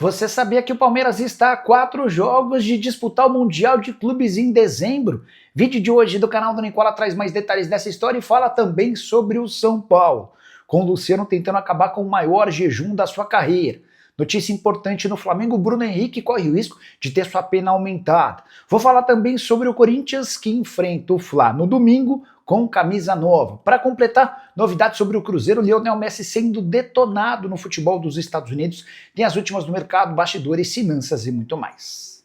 Você sabia que o Palmeiras está a 4 jogos de disputar o Mundial de Clubes em dezembro? Vídeo de hoje do canal do Nicola traz mais detalhes dessa história e fala também sobre o São Paulo, com o Luciano tentando acabar com o maior jejum da sua carreira. Notícia importante no Flamengo, Bruno Henrique corre o risco de ter sua pena aumentada. Vou falar também sobre o Corinthians que enfrenta o Fla no domingo com camisa nova. Para completar, novidades sobre o Cruzeiro, Lionel Messi sendo detonado no futebol dos Estados Unidos, tem as últimas do mercado, bastidores, finanças e muito mais.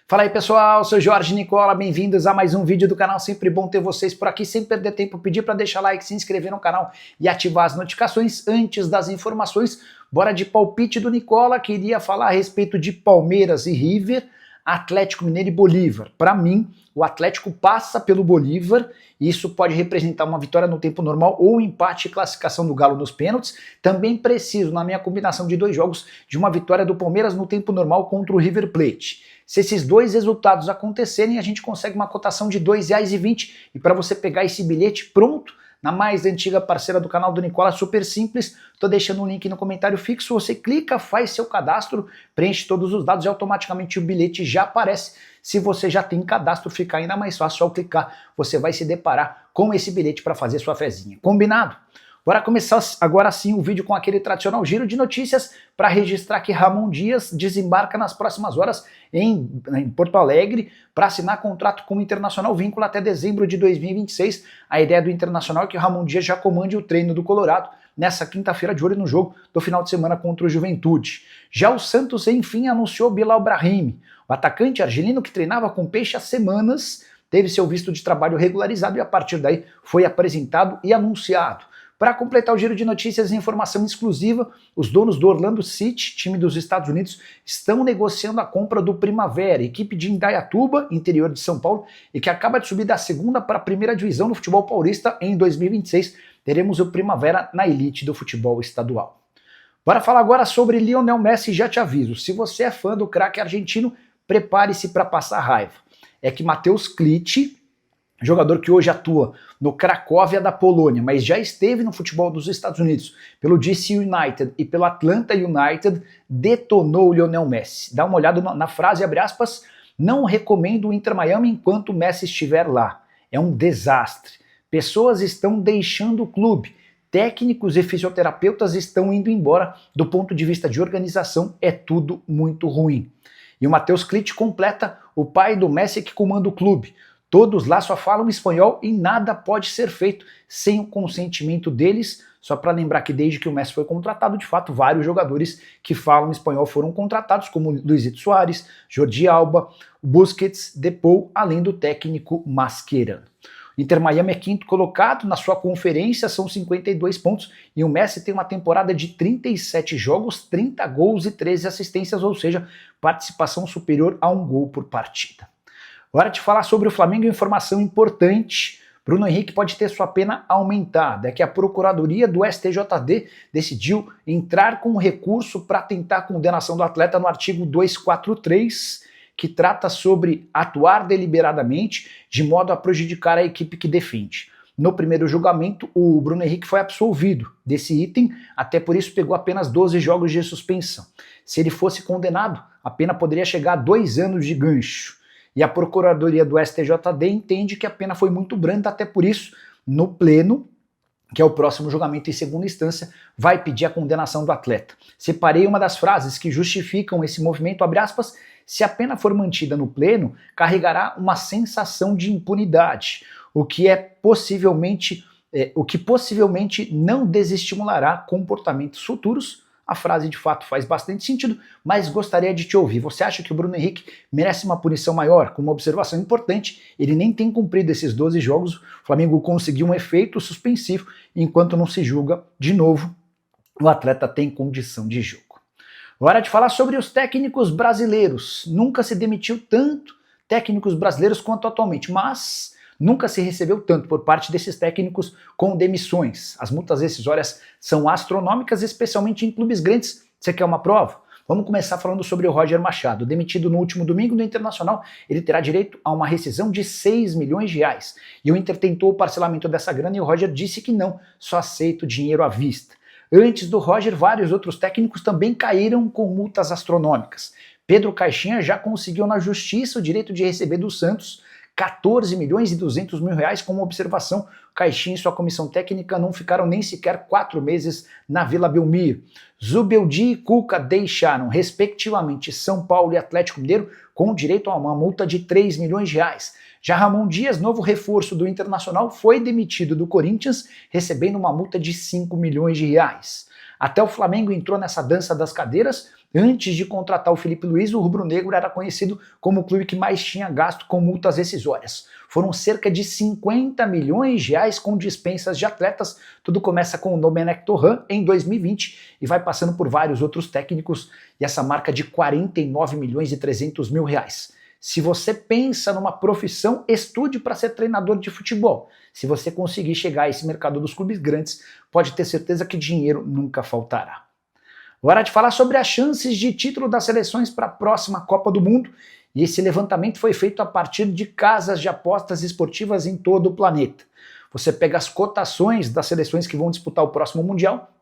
Fala aí pessoal, eu sou Jorge Nicola, bem-vindos a mais um vídeo do canal, sempre bom ter vocês por aqui, sem perder tempo, pedir para deixar like, se inscrever no canal e ativar as notificações antes das informações. Bora de palpite do Nicola, queria falar a respeito de Palmeiras e River, Atlético Mineiro e Bolívar. Para mim, o Atlético passa pelo Bolívar, e isso pode representar uma vitória no tempo normal ou um empate e classificação do Galo nos pênaltis. Também preciso, na minha combinação de 2 jogos, de uma vitória do Palmeiras no tempo normal contra o River Plate. Se esses 2 resultados acontecerem, a gente consegue uma cotação de R$ 2,20. E para você pegar esse bilhete pronto, na mais antiga parceira do canal do Nicola, super simples, tô deixando um link no comentário fixo, você clica, faz seu cadastro, preenche todos os dados e automaticamente o bilhete já aparece. Se você já tem cadastro, fica ainda mais fácil, ao clicar você vai se deparar com esse bilhete para fazer sua fezinha. Combinado? Bora começar agora sim o vídeo com aquele tradicional giro de notícias para registrar que Ramon Dias desembarca nas próximas horas em Porto Alegre para assinar contrato com o Internacional, vínculo até dezembro de 2026. A ideia do Internacional é que o Ramon Dias já comande o treino do Colorado nessa quinta-feira, de olho no jogo do final de semana contra o Juventude. Já o Santos, enfim, anunciou Bilal Brahimi. O atacante argelino que treinava com o Peixe há semanas teve seu visto de trabalho regularizado e a partir daí foi apresentado e anunciado. Para completar o giro de notícias e informação exclusiva, os donos do Orlando City, time dos Estados Unidos, estão negociando a compra do Primavera, equipe de Indaiatuba, interior de São Paulo, e que acaba de subir da 2ª para a 1ª divisão no futebol paulista em 2026. Teremos o Primavera na elite do futebol estadual. Bora falar agora sobre Lionel Messi, já te aviso, se você é fã do craque argentino, prepare-se para passar raiva. É que Matheus Klic, jogador que hoje atua no Cracóvia da Polônia, mas já esteve no futebol dos Estados Unidos, pelo DC United e pelo Atlanta United, detonou o Lionel Messi. Dá uma olhada na frase, abre aspas, não recomendo o Inter Miami enquanto o Messi estiver lá. É um desastre. Pessoas estão deixando o clube. Técnicos e fisioterapeutas estão indo embora. Do ponto de vista de organização, é tudo muito ruim. E o Matheus Klic completa, o pai do Messi que comanda o clube. Todos lá só falam espanhol e nada pode ser feito sem o consentimento deles. Só para lembrar que desde que o Messi foi contratado, de fato, vários jogadores que falam espanhol foram contratados, como Luizito Soares, Jordi Alba, Busquets, Depou, além do técnico Mascherano. Inter Miami é 5º colocado, na sua conferência são 52 pontos e o Messi tem uma temporada de 37 jogos, 30 gols e 13 assistências, ou seja, participação superior a 1 gol por partida. Hora de falar sobre o Flamengo, informação importante. Bruno Henrique pode ter sua pena aumentada. É que a Procuradoria do STJD decidiu entrar com um recurso para tentar a condenação do atleta no artigo 243, que trata sobre atuar deliberadamente de modo a prejudicar a equipe que defende. No primeiro julgamento, o Bruno Henrique foi absolvido desse item, até por isso pegou apenas 12 jogos de suspensão. Se ele fosse condenado, a pena poderia chegar a 2 anos de gancho. E a Procuradoria do STJD entende que a pena foi muito branda, até por isso, no pleno, que é o próximo julgamento em segunda instância, vai pedir a condenação do atleta. Separei uma das frases que justificam esse movimento, abre aspas, se a pena for mantida no pleno, carregará uma sensação de impunidade, o que possivelmente não desestimulará comportamentos futuros. A frase de fato faz bastante sentido, mas gostaria de te ouvir. Você acha que o Bruno Henrique merece uma punição maior? Com uma observação importante, ele nem tem cumprido esses 12 jogos, o Flamengo conseguiu um efeito suspensivo, enquanto não se julga de novo, o atleta tem condição de jogo. Hora de falar sobre os técnicos brasileiros. Nunca se demitiu tanto técnicos brasileiros quanto atualmente, mas nunca se recebeu tanto por parte desses técnicos com demissões. As multas rescisórias são astronômicas, especialmente em clubes grandes. Você quer uma prova? Vamos começar falando sobre o Roger Machado. Demitido no último domingo do Internacional, ele terá direito a uma rescisão de 6 milhões de reais. E o Inter tentou o parcelamento dessa grana e o Roger disse que não, só aceita o dinheiro à vista. Antes do Roger, vários outros técnicos também caíram com multas astronômicas. Pedro Caixinha já conseguiu na justiça o direito de receber do Santos 14 milhões e 200 mil reais com uma observação. Caixinha e sua comissão técnica não ficaram nem sequer 4 meses na Vila Belmiro. Zubeldia e Cuca deixaram, respectivamente, São Paulo e Atlético Mineiro com direito a uma multa de 3 milhões de reais. Já Ramon Dias, novo reforço do Internacional, foi demitido do Corinthians, recebendo uma multa de 5 milhões de reais. Até o Flamengo entrou nessa dança das cadeiras. Antes de contratar o Felipe Luiz, o rubro-negro era conhecido como o clube que mais tinha gasto com multas rescisórias. Foram cerca de 50 milhões de reais com dispensas de atletas. Tudo começa com o Domenech Torrent em 2020 e vai passando por vários outros técnicos, e essa marca de 49 milhões e 300 mil reais. Se você pensa numa profissão, estude para ser treinador de futebol. Se você conseguir chegar a esse mercado dos clubes grandes, pode ter certeza que dinheiro nunca faltará. Hora de falar sobre as chances de título das seleções para a próxima Copa do Mundo, e esse levantamento foi feito a partir de casas de apostas esportivas em todo o planeta. Você pega as cotações das seleções que vão disputar o próximo Mundial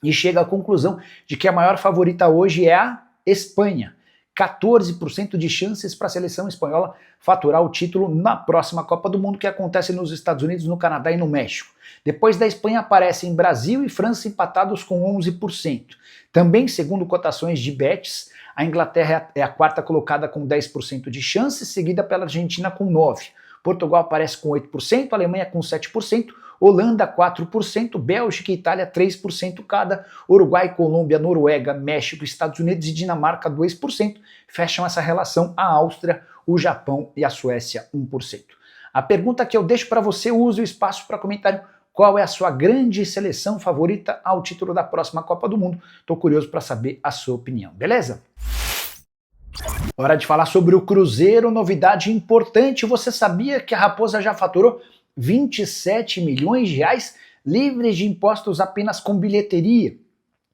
e chega à conclusão de que a maior favorita hoje é a Espanha. 14% de chances para a seleção espanhola faturar o título na próxima Copa do Mundo, que acontece nos Estados Unidos, no Canadá e no México. Depois da Espanha aparecem Brasil e França empatados com 11%. Também, segundo cotações de bets, a Inglaterra é a quarta colocada com 10% de chances, seguida pela Argentina com 9%. Portugal aparece com 8%, Alemanha com 7%, Holanda 4%, Bélgica e Itália 3% cada, Uruguai, Colômbia, Noruega, México, Estados Unidos e Dinamarca 2%. Fecham essa relação a Áustria, o Japão e a Suécia 1%. A pergunta que eu deixo para você, use o espaço para comentário: qual é a sua grande seleção favorita ao título da próxima Copa do Mundo? Estou curioso para saber a sua opinião, beleza? Hora de falar sobre o Cruzeiro, novidade importante. Você sabia que a Raposa já faturou 27 milhões de reais livres de impostos apenas com bilheteria?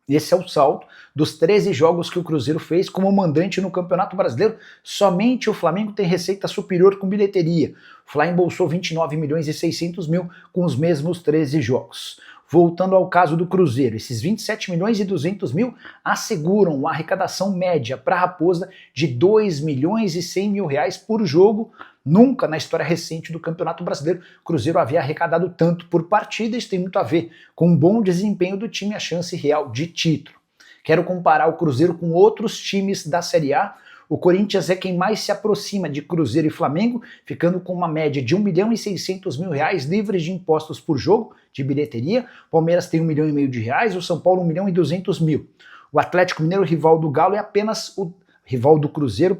Esse é o saldo dos 13 jogos que o Cruzeiro fez como mandante no Campeonato Brasileiro. Somente o Flamengo tem receita superior com bilheteria. O Fla embolsou 29 milhões e 600 mil com os mesmos 13 jogos. Voltando ao caso do Cruzeiro, esses 27 milhões e 200 mil asseguram uma arrecadação média para a Raposa de 2 milhões e 100 mil reais por jogo. Nunca na história recente do Campeonato Brasileiro o Cruzeiro havia arrecadado tanto por partida. Isso tem muito a ver com um bom desempenho do time e a chance real de título. Quero comparar o Cruzeiro com outros times da Série A. O Corinthians é quem mais se aproxima de Cruzeiro e Flamengo, ficando com uma média de 1 milhão e 600 mil reais livres de impostos por jogo de bilheteria. O Palmeiras tem 1,5 milhão de reais, o São Paulo 1 milhão e 200 mil. O Atlético Mineiro, rival do Galo, é apenas o rival do Cruzeiro,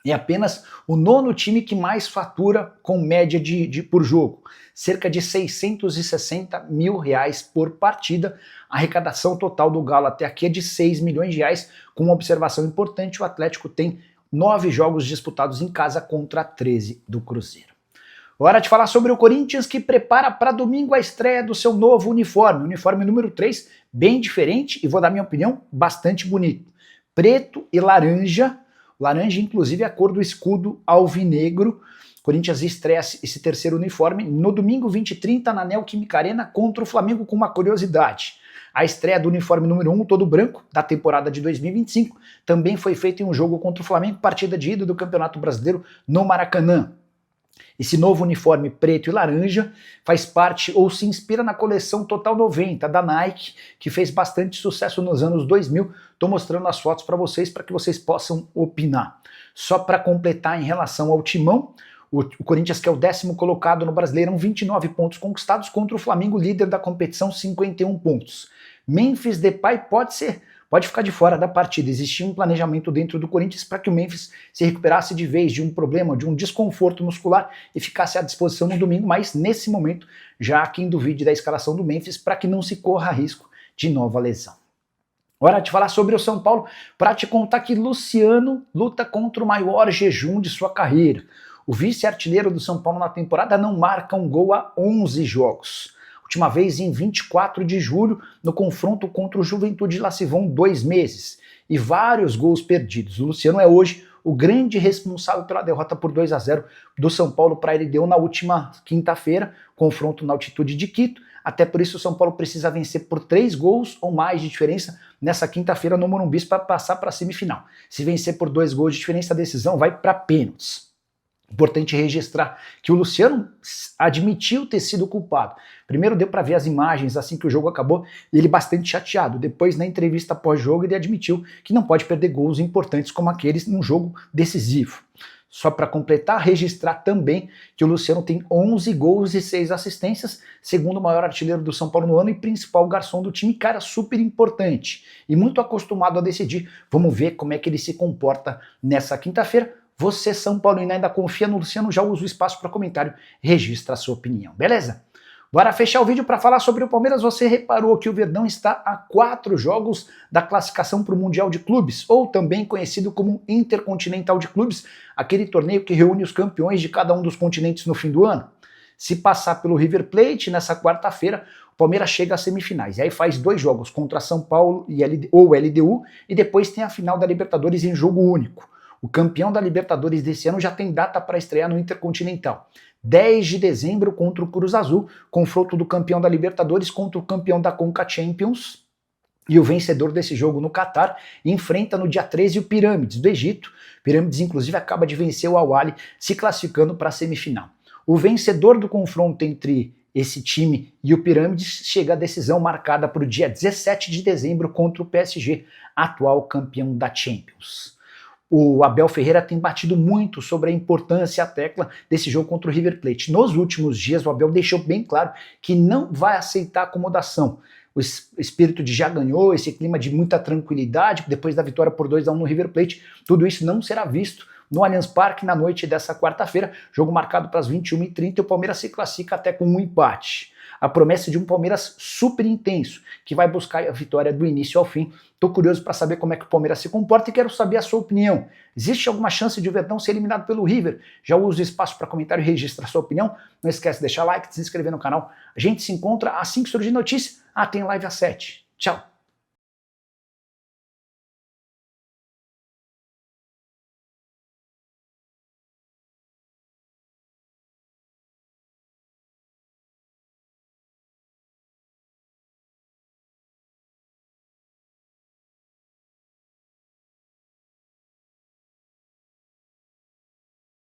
é apenas o nono time que mais fatura com média por jogo, cerca de 660 mil reais por partida. A arrecadação total do Galo até aqui é de 6 milhões de reais, com uma observação importante: o Atlético tem 9 jogos disputados em casa contra 13 do Cruzeiro. Hora de falar sobre o Corinthians, que prepara para domingo a estreia do seu novo uniforme número 3, bem diferente e, vou dar minha opinião, bastante bonito. Preto e laranja. Laranja, inclusive, é a cor do escudo alvinegro. Corinthians estreia esse terceiro uniforme no domingo 20h30 na Neoquímica Arena contra o Flamengo, com uma curiosidade. A estreia do uniforme número 1, todo branco, da temporada de 2025, também foi feita em um jogo contra o Flamengo, partida de ida do Campeonato Brasileiro no Maracanã. Esse novo uniforme preto e laranja faz parte ou se inspira na coleção Total 90 da Nike, que fez bastante sucesso nos anos 2000. Estou mostrando as fotos para que vocês possam opinar. Só para completar em relação ao timão, o Corinthians, que é o 10º colocado no Brasileirão, 29 pontos conquistados, contra o Flamengo, líder da competição, 51 pontos. Memphis Depay pode ficar de fora da partida. Existia um planejamento dentro do Corinthians para que o Memphis se recuperasse de vez de um problema, de um desconforto muscular e ficasse à disposição no domingo, mas nesse momento já há quem duvide da escalação do Memphis para que não se corra risco de nova lesão. Hora de falar sobre o São Paulo para te contar que Luciano luta contra o maior jejum de sua carreira. O vice-artilheiro do São Paulo na temporada não marca um gol há 11 jogos. Última vez em 24 de julho, no confronto contra o Juventude, lá se vão 2 meses. e vários gols perdidos. O Luciano é hoje o grande responsável pela derrota por 2-0 do São Paulo para a LDU na última quinta-feira, confronto na altitude de Quito. Até por isso o São Paulo precisa vencer por 3 gols ou mais de diferença nessa quinta-feira no Morumbi para passar para a semifinal. Se vencer por 2 gols de diferença, a decisão vai para pênaltis. Importante registrar que o Luciano admitiu ter sido culpado. Primeiro deu para ver as imagens assim que o jogo acabou, ele bastante chateado. Depois, na entrevista pós-jogo, ele admitiu que não pode perder gols importantes como aqueles num jogo decisivo. Só para completar, registrar também que o Luciano tem 11 gols e 6 assistências, segundo o maior artilheiro do São Paulo no ano e principal garçom do time, cara super importante e muito acostumado a decidir. Vamos ver como é que ele se comporta nessa quinta-feira. Você, São Paulino, ainda confia no Luciano? Já usa o espaço para comentário, registra a sua opinião, beleza? Bora fechar o vídeo para falar sobre o Palmeiras. Você reparou que o Verdão está a 4 jogos da classificação para o Mundial de Clubes, ou também conhecido como Intercontinental de Clubes, aquele torneio que reúne os campeões de cada um dos continentes no fim do ano. Se passar pelo River Plate nessa quarta-feira, o Palmeiras chega às semifinais. E aí faz 2 jogos contra São Paulo ou LDU, e depois tem a final da Libertadores em jogo único. O campeão da Libertadores desse ano já tem data para estrear no Intercontinental. 10 de dezembro contra o Cruz Azul, confronto do campeão da Libertadores contra o campeão da Conca Champions. E o vencedor desse jogo no Catar enfrenta no dia 13 o Pirâmides do Egito. Pirâmides, inclusive, acaba de vencer o Al-Ahly, se classificando para a semifinal. O vencedor do confronto entre esse time e o Pirâmides chega à decisão marcada para o dia 17 de dezembro contra o PSG, atual campeão da Champions. O Abel Ferreira tem batido muito sobre a importância e a tecla desse jogo contra o River Plate. Nos últimos dias, o Abel deixou bem claro que não vai aceitar acomodação. O espírito de já ganhou, esse clima de muita tranquilidade, depois da vitória por 2-1 no River Plate, tudo isso não será visto no Allianz Parque na noite dessa quarta-feira, jogo marcado para as 21h30, e o Palmeiras se classifica até com um empate. A promessa de um Palmeiras super intenso, que vai buscar a vitória do início ao fim. Tô curioso para saber como é que o Palmeiras se comporta e quero saber a sua opinião. Existe alguma chance de o Verdão ser eliminado pelo River? Já usa o espaço para comentário e registra a sua opinião. Não esquece de deixar like, de se inscrever no canal. A gente se encontra assim que surgir notícia. Tem live às 7. Tchau!